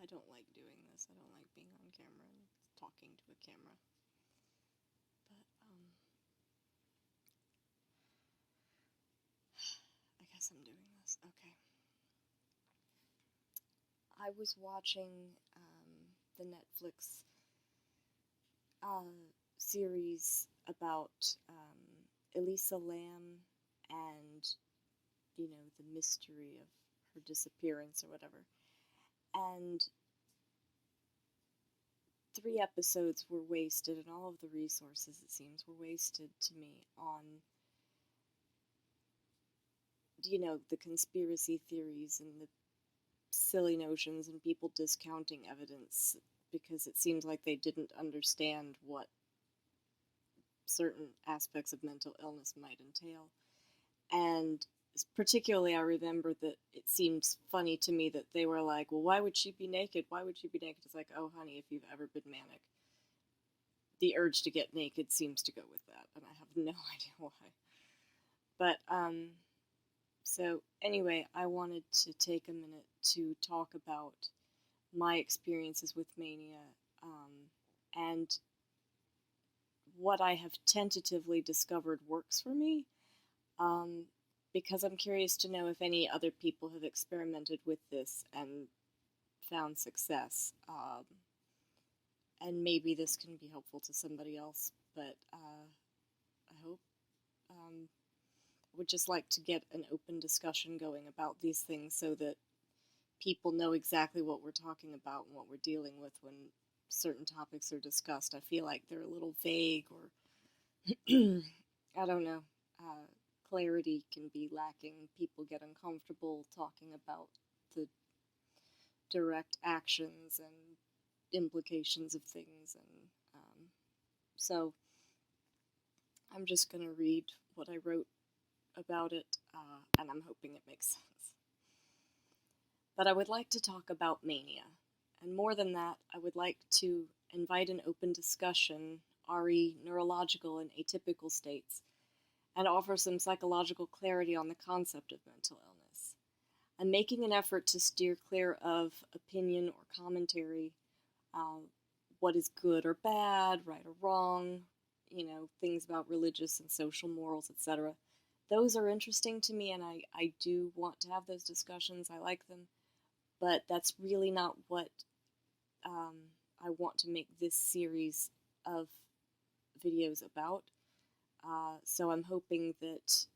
don't like doing this. I don't like being on camera and talking to a camera. But, I guess I'm doing this. Okay. I was watching, the Netflix, series about, Elisa Lam and, the mystery of her disappearance or whatever. And 3 episodes were wasted, and all of the resources, it seems, were wasted to me on, the conspiracy theories and the silly notions and people discounting evidence because it seems like they didn't understand what certain aspects of mental illness might entail. And particularly, I remember that it seems funny to me that they were like, well, why would she be naked? Why would she be naked? It's like, oh, honey, if you've ever been manic, the urge to get naked seems to go with that, and I have no idea why. But, so anyway, I wanted to take a minute to talk about my experiences with mania, and what I have tentatively discovered works for me, because I'm curious to know if any other people have experimented with this and found success. And maybe this can be helpful to somebody else, but I hope. I would just like to get an open discussion going about these things so that people know exactly what we're talking about and what we're dealing with when certain topics are discussed. I feel like they're a little vague, or I don't know. Clarity can be lacking. People get uncomfortable talking about the direct actions and implications of things, and so I'm just going to read what I wrote about it, and I'm hoping it makes sense. But I would like to talk about mania, and more than that, I would like to invite an open discussion, re neurological and atypical states, and offer some psychological clarity on the concept of mental illness. I'm making an effort to steer clear of opinion or commentary, what is good or bad, right or wrong, things about religious and social morals, etc. Those are interesting to me, and I do want to have those discussions. I like them, but that's really not what I want to make this series of videos about. So I'm hoping that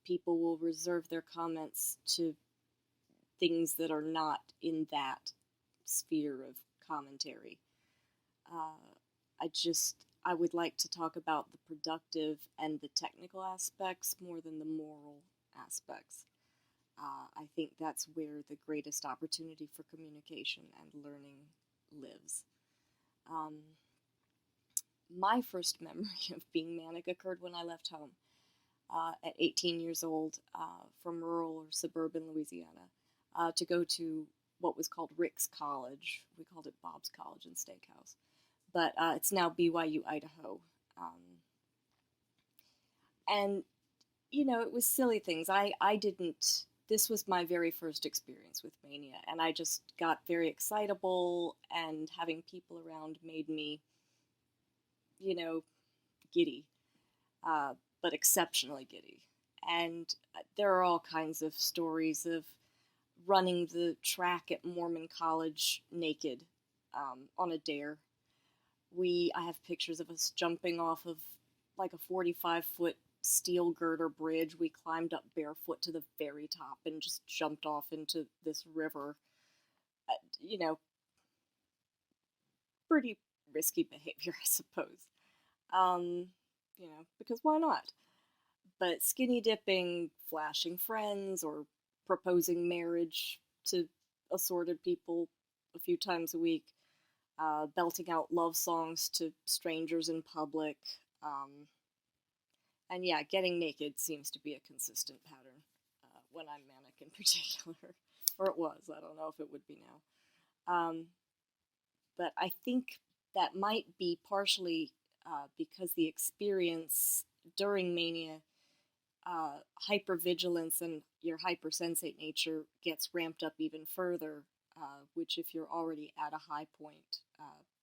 people will reserve their comments to things that are not in that sphere of commentary. I would like to talk about the productive and the technical aspects more than the moral aspects. I think that's where the greatest opportunity for communication and learning lives. My first memory of being manic occurred when I left home at 18 years old from rural or suburban Louisiana to go to what was called Rick's College. We called it Bob's College and Steakhouse. But it's now BYU Idaho. And, it was silly things. I didn't, this was my very first experience with mania, and I just got very excitable, and having people around made me, giddy, but exceptionally giddy. And there are all kinds of stories of running the track at Mormon College naked on a dare. I have pictures of us jumping off of like a 45-foot steel girder bridge. We climbed up barefoot to the very top and just jumped off into this river. Pretty risky behavior, I suppose. Because why not? But skinny dipping, flashing friends, or proposing marriage to assorted people a few times a week, belting out love songs to strangers in public, and yeah, getting naked seems to be a consistent pattern when I'm manic in particular, or it was. I don't know if it would be now. But I think that might be partially because the experience during mania, hypervigilance and your hypersensate nature gets ramped up even further which if you're already at a high point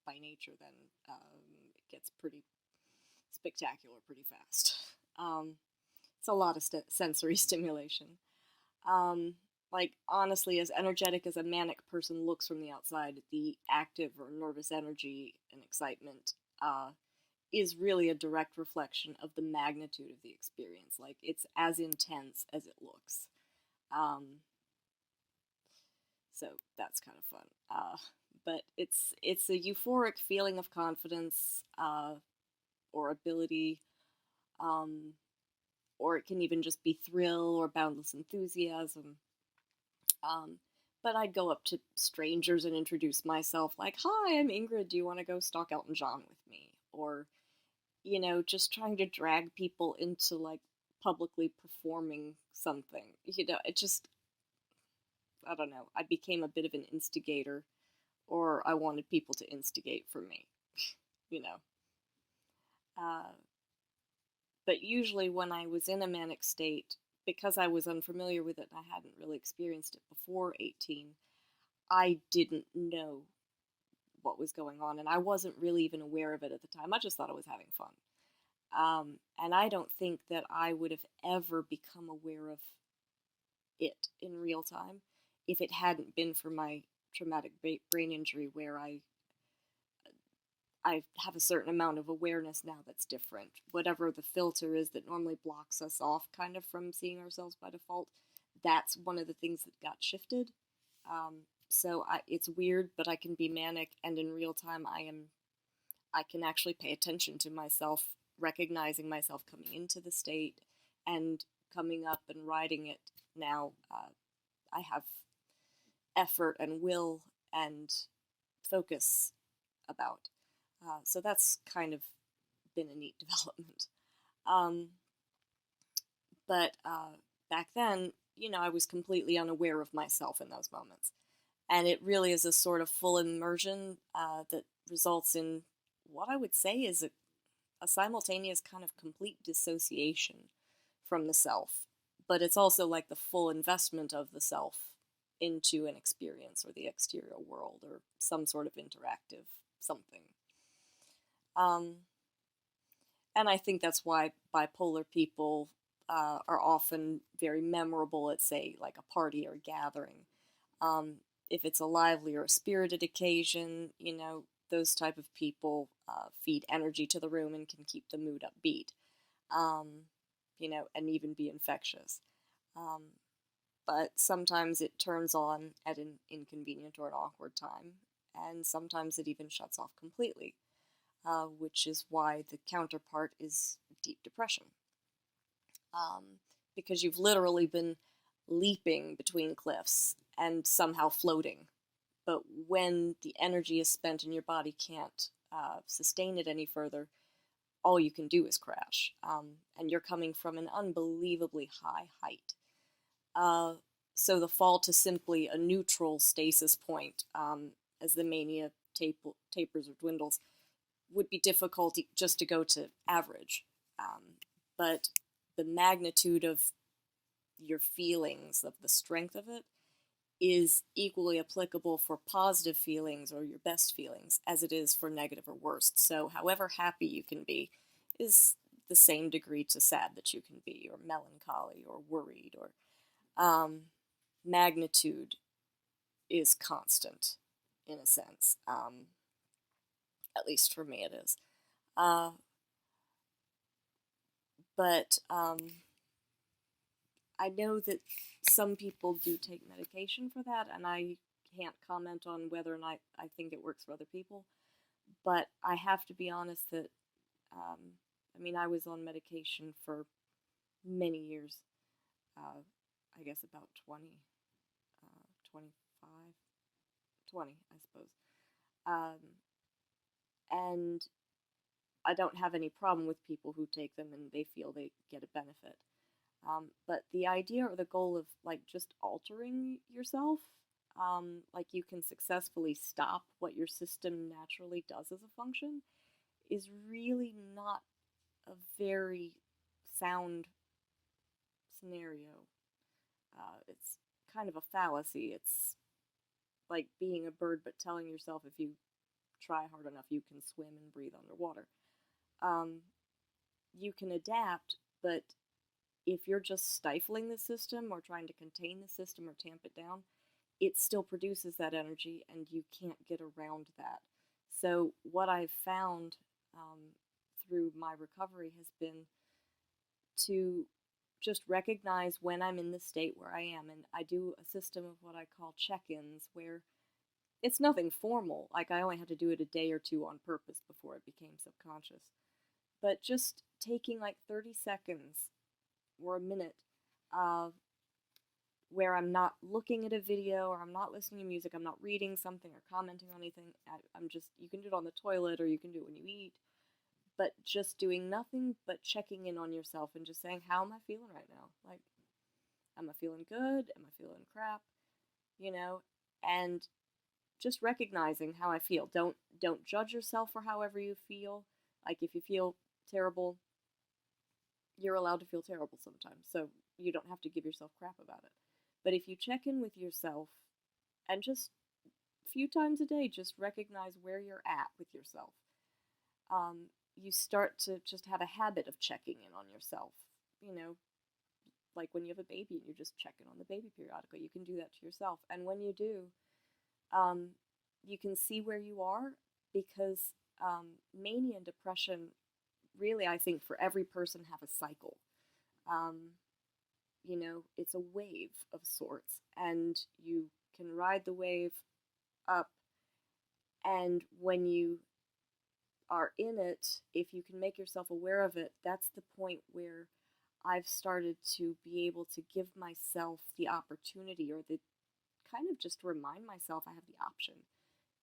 by nature, then it gets pretty spectacular pretty fast. It's a lot of sensory stimulation. Like, honestly, as energetic as a manic person looks from the outside, the active or nervous energy and excitement is really a direct reflection of the magnitude of the experience. Like, it's as intense as it looks. So that's kind of fun. But it's a euphoric feeling of confidence or ability, or it can even just be thrill or boundless enthusiasm. But I'd go up to strangers and introduce myself, like, "Hi, I'm Ingrid. Do you want to go stalk Elton John with me?" Or, just trying to drag people into, like, publicly performing something. It just, I don't know. I became a bit of an instigator, or I wanted people to instigate for me, you know. But usually when I was in a manic state, because I was unfamiliar with it and I hadn't really experienced it before 18, I didn't know what was going on, and I wasn't really even aware of it at the time. I just thought I was having fun. And I don't think that I would have ever become aware of it in real time if it hadn't been for my traumatic brain injury, where I have a certain amount of awareness now that's different. Whatever the filter is that normally blocks us off kind of from seeing ourselves by default, that's one of the things that got shifted. So it's weird, but I can be manic, and in real time I can actually pay attention to myself, recognizing myself coming into the state and coming up and riding it now. I have effort and will and focus about. So that's kind of been a neat development. But back then, I was completely unaware of myself in those moments. And it really is a sort of full immersion that results in what I would say is a simultaneous kind of complete dissociation from the self. But it's also like the full investment of the self into an experience or the exterior world or some sort of interactive something. And I think that's why bipolar people are often very memorable at, say, like a party or a gathering. If it's a lively or a spirited occasion, those type of people feed energy to the room and can keep the mood upbeat, and even be infectious. But sometimes it turns on at an inconvenient or an awkward time, and sometimes it even shuts off completely, which is why the counterpart is deep depression. Because you've literally been leaping between cliffs and somehow floating. But when the energy is spent and your body can't sustain it any further, all you can do is crash. And you're coming from an unbelievably high height. So the fall to simply a neutral stasis point, as the mania tapers or dwindles, would be difficult just to go to average. But the magnitude of your feelings, of the strength of it, is equally applicable for positive feelings or your best feelings as it is for negative or worst. So however happy you can be is the same degree to sad that you can be, or melancholy, or worried, or magnitude is constant in a sense. At least for me it is. But I know that some people do take medication for that, and I can't comment on whether or not I think it works for other people. But I have to be honest that, I was on medication for many years. I guess about 20, 25, 20, I suppose. And I don't have any problem with people who take them and they feel they get a benefit. But the idea or the goal of, like, just altering yourself, like you can successfully stop what your system naturally does as a function, is really not a very sound scenario. It's kind of a fallacy. It's like being a bird, but telling yourself if you try hard enough, you can swim and breathe underwater. You can adapt, but if you're just stifling the system or trying to contain the system or tamp it down, it still produces that energy and you can't get around that. So, what I've found through my recovery has been to just recognize when I'm in the state where I am. And I do a system of what I call check-ins, where it's nothing formal. Like, I only had to do it a day or two on purpose before it became subconscious. But just taking like 30 seconds or a minute where I'm not looking at a video or I'm not listening to music, I'm not reading something or commenting on anything. I'm just, you can do it on the toilet or you can do it when you eat, but just doing nothing but checking in on yourself and just saying, how am I feeling right now? Like, am I feeling good? Am I feeling crap? You know, and just recognizing how I feel. Don't judge yourself for however you feel. Like, if you feel terrible, you're allowed to feel terrible sometimes, so you don't have to give yourself crap about it. But if you check in with yourself and just a few times a day, just recognize where you're at with yourself, you start to just have a habit of checking in on yourself. You know, like when you have a baby and you just check in on the baby periodically, you can do that to yourself. And when you do, you can see where you are, because mania and depression really, I think, for every person have a cycle. You know, it's a wave of sorts, and you can ride the wave up, and when you are in it, if you can make yourself aware of it, that's the point where I've started to be able to give myself the opportunity, or the kind of just remind myself I have the option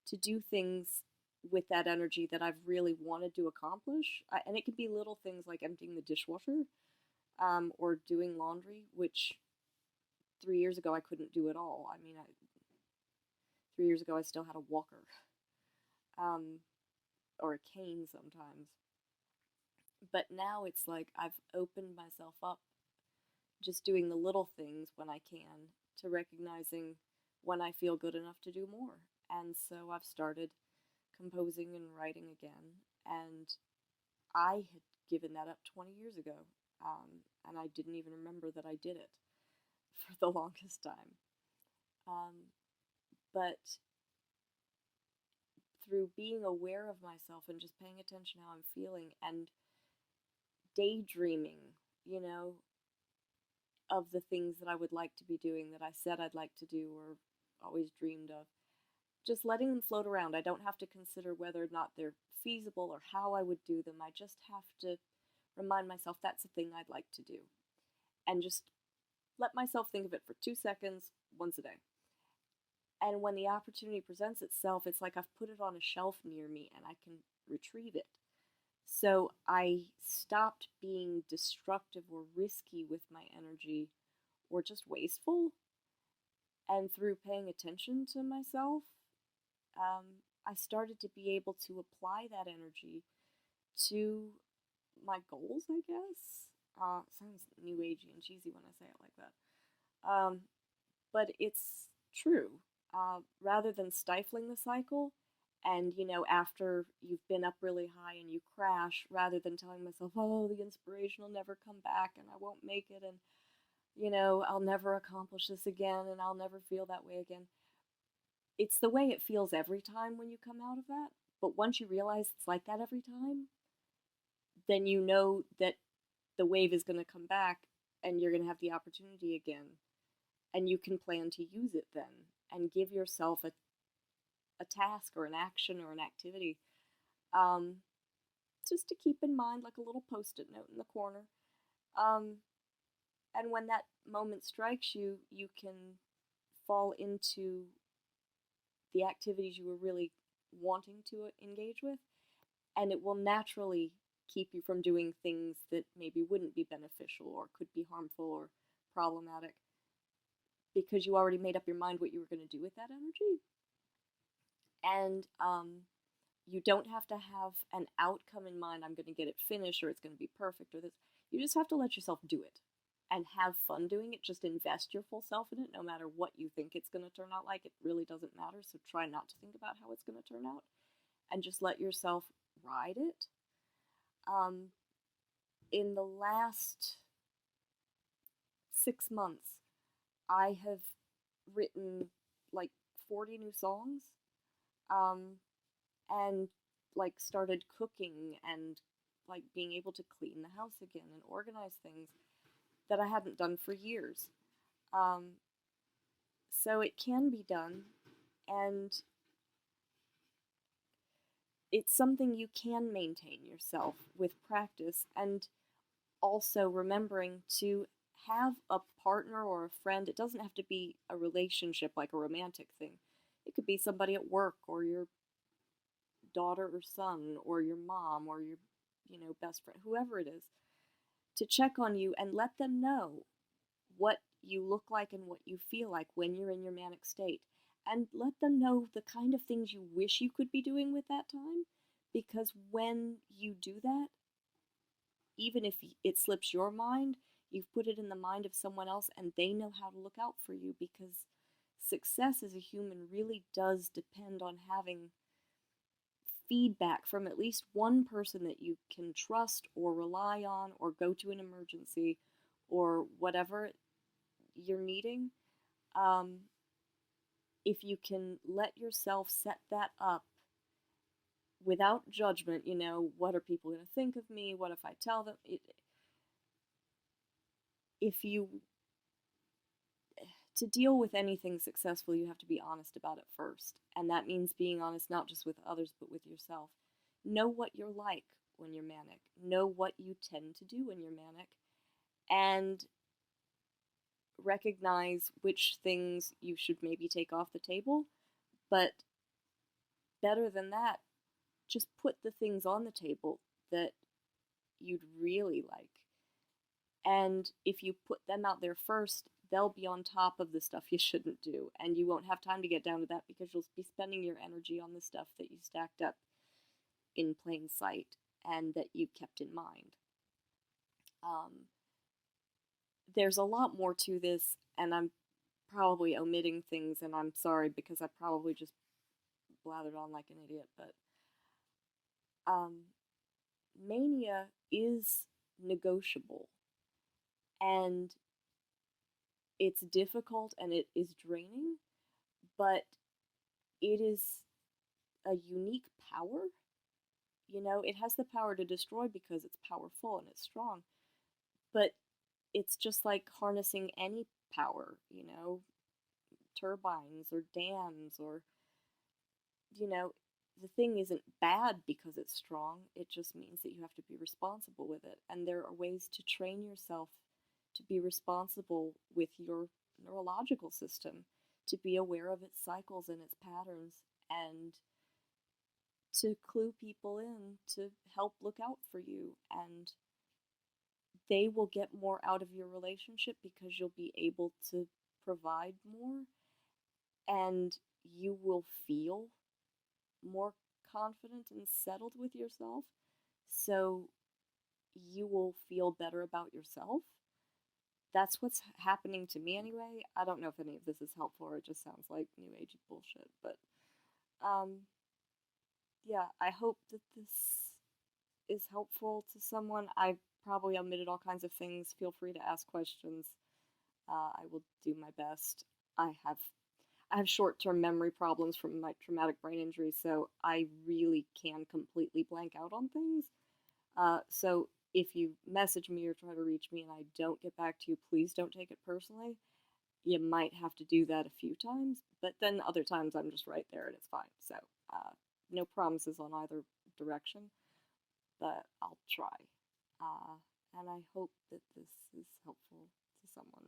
to do things with that energy that I've really wanted to accomplish. And it could be little things like emptying the dishwasher, or doing laundry, which 3 years ago I couldn't do at all. I mean, 3 years ago I still had a walker, or a cane sometimes. But now it's like I've opened myself up, just doing the little things when I can, to recognizing when I feel good enough to do more. And so I've started composing and writing again, and I had given that up 20 years ago, and I didn't even remember that I did it for the longest time. But through being aware of myself and just paying attention how I'm feeling, and daydreaming, you know, of the things that I would like to be doing, that I said I'd like to do or always dreamed of, just letting them float around. I don't have to consider whether or not they're feasible or how I would do them. I just have to remind myself that's a thing I'd like to do. And just let myself think of it for 2 seconds once a day. And when the opportunity presents itself, it's like I've put it on a shelf near me and I can retrieve it. So I stopped being destructive or risky with my energy, or just wasteful. And through paying attention to myself, I started to be able to apply that energy to my goals, I guess. Sounds new agey and cheesy when I say it like that. But it's true. Rather than stifling the cycle, and, you know, after you've been up really high and you crash, rather than telling myself, oh, the inspiration will never come back and I won't make it, and, you know, I'll never accomplish this again and I'll never feel that way again. It's the way it feels every time when you come out of that. But once you realize it's like that every time, then you know that the wave is going to come back and you're going to have the opportunity again. And you can plan to use it then, and give yourself a task or an action or an activity, just to keep in mind, like a little post-it note in the corner. And when that moment strikes you, you can fall into the activities you were really wanting to engage with, and it will naturally keep you from doing things that maybe wouldn't be beneficial or could be harmful or problematic, because you already made up your mind what you were going to do with that energy. And you don't have to have an outcome in mind. I'm going to get it finished, or it's going to be perfect, or this. You just have to let yourself do it. and have fun doing it. Just invest your full self in it, no matter what you think it's going to turn out like. It really doesn't matter, so try not to think about how it's going to turn out, and just let yourself ride it. In the last 6 months, I have written like 40 new songs, and like started cooking and like being able to clean the house again and organize things that I hadn't done for years. So it can be done, and it's something you can maintain yourself with practice, and also remembering to have a partner or a friend. It doesn't have to be a relationship like a romantic thing. It could be somebody at work, or your daughter or son, or your mom, or your best friend, whoever it is, to check on you and let them know what you look like and what you feel like when you're in your manic state, and let them know the kind of things you wish you could be doing with that time, because when you do that, even if it slips your mind, you've put it in the mind of someone else, and they know how to look out for you, because success as a human really does depend on having feedback from at least one person that you can trust or rely on, or go to an emergency, or whatever you're needing. If you can let yourself set that up without judgment, what are people going to think of me? What if I tell them? To deal with anything successful, you have to be honest about it first. And that means being honest not just with others, but with yourself. Know what you're like when you're manic. Know what you tend to do when you're manic. And recognize which things you should maybe take off the table. But better than that, just put the things on the table that you'd really like. And if you put them out there first, they'll be on top of the stuff you shouldn't do. And you won't have time to get down to that, because you'll be spending your energy on the stuff that you stacked up in plain sight and that you kept in mind. There's a lot more to this, and I'm probably omitting things, and I'm sorry, because I probably just blathered on like an idiot, but mania is negotiable, and it's difficult and it is draining, but it is a unique power. It has the power to destroy because it's powerful and it's strong, but it's just like harnessing any power, turbines or dams, or, the thing isn't bad because it's strong. It just means that you have to be responsible with it. And there are ways to train yourself to be responsible with your neurological system, to be aware of its cycles and its patterns, and to clue people in to help look out for you. And they will get more out of your relationship because you'll be able to provide more, and you will feel more confident and settled with yourself, so you will feel better about yourself. That's what's happening to me anyway. I don't know if any of this is helpful, or it just sounds like new agey bullshit, but yeah, I hope that this is helpful to someone. I probably omitted all kinds of things. Feel free to ask questions. I will do my best. I have short-term memory problems from my traumatic brain injury, so I really can completely blank out on things. So if you message me or try to reach me and I don't get back to you, please don't take it personally. You might have to do that a few times, but then other times I'm just right there and it's fine. So no promises on either direction, but I'll try. And I hope that this is helpful to someone.